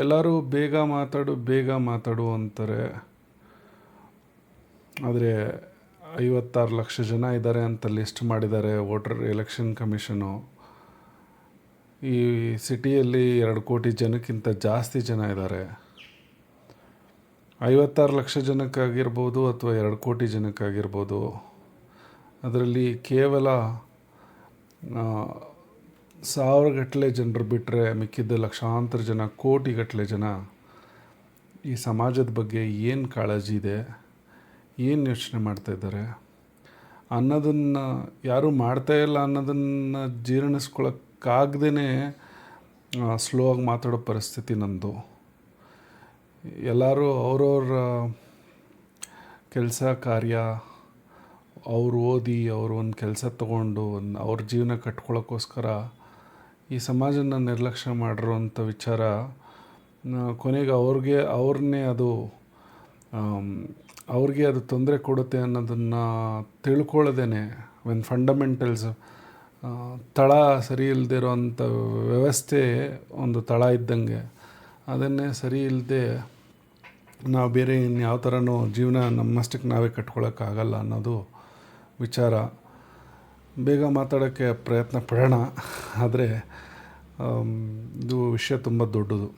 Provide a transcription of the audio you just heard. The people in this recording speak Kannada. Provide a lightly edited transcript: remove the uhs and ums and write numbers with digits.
ಎಲ್ಲರೂ ಬೇಗ ಮಾತಾಡು ಅಂತಾರೆ. ಆದರೆ 56 ಲಕ್ಷ ಜನ ಇದ್ದಾರೆ ಅಂತ ಲಿಸ್ಟ್ ಮಾಡಿದ್ದಾರೆ ವೋಟರ್ ಎಲೆಕ್ಷನ್ ಕಮಿಷನು. ಈ ಸಿಟಿಯಲ್ಲಿ 2 ಕೋಟಿ ಜನಕ್ಕಿಂತ ಜಾಸ್ತಿ ಜನ ಇದ್ದಾರೆ. 56 ಲಕ್ಷ ಜನಕ್ಕಾಗಿರ್ಬೋದು ಅಥವಾ 2 ಕೋಟಿ ಜನಕ್ಕಾಗಿರ್ಬೋದು, ಅದರಲ್ಲಿ ಕೇವಲ 1000 ಗಟ್ಟಲೆ ಜನರು ಬಿಟ್ಟರೆ ಮಿಕ್ಕಿದ್ದ ಲಕ್ಷಾಂತರ ಜನ, ಕೋಟಿಗಟ್ಟಲೆ ಜನ ಈ ಸಮಾಜದ ಬಗ್ಗೆ ಏನು ಕಾಳಜಿ ಇದೆ, ಏನು ಯೋಚನೆ ಮಾಡ್ತಾಯಿದ್ದಾರೆ ಅನ್ನೋದನ್ನು ಯಾರೂ ಮಾಡ್ತಾಯಿಲ್ಲ ಅನ್ನೋದನ್ನು ಜೀರ್ಣಿಸ್ಕೊಳಕ್ಕಾಗ್ದೇ ಸ್ಲೋ ಆಗಿ ಮಾತಾಡೋ ಪರಿಸ್ಥಿತಿ ನಮ್ಮದು. ಎಲ್ಲರೂ ಅವ್ರವ್ರ ಕೆಲಸ ಕಾರ್ಯ, ಅವ್ರು ಓದಿ ಅವರು ಒಂದು ಕೆಲಸ ತೊಗೊಂಡು ಅವ್ರ ಜೀವನ ಕಟ್ಕೊಳ್ಳೋಕ್ಕೋಸ್ಕರ ಈ ಸಮಾಜನ ನಿರ್ಲಕ್ಷ್ಯ ಮಾಡಿರೋಂಥ ವಿಚಾರ ಕೊನೆಗೆ ಅವ್ರಿಗೆ ಅದು ತೊಂದರೆ ಕೊಡುತ್ತೆ ಅನ್ನೋದನ್ನು ತಿಳ್ಕೊಳ್ಳೋದೇ ಒಂದು ಫಂಡಮೆಂಟಲ್ಸ್, ತಳ ಸರಿ ಇಲ್ಲದೆ ಇರೋವಂಥ ವ್ಯವಸ್ಥೆ ಒಂದು ತಳ ಇದ್ದಂಗೆ, ಅದನ್ನೇ ಸರಿ ಇಲ್ಲದೆ ನಾವು ಬೇರೆ ಇನ್ಯಾವ ಥರನೂ ಜೀವನ ನಮ್ಮಷ್ಟಕ್ಕೆ ನಾವೇ ಕಟ್ಕೊಳ್ಳೋಕ್ಕಾಗಲ್ಲ ಅನ್ನೋದು ವಿಚಾರ. ಬೇಗ ಮಾತಾಡೋಕ್ಕೆ ಪ್ರಯತ್ನ ಪಡೋಣ, ಆದರೆ ಇದು ವಿಷಯ ತುಂಬ ದೊಡ್ಡದು.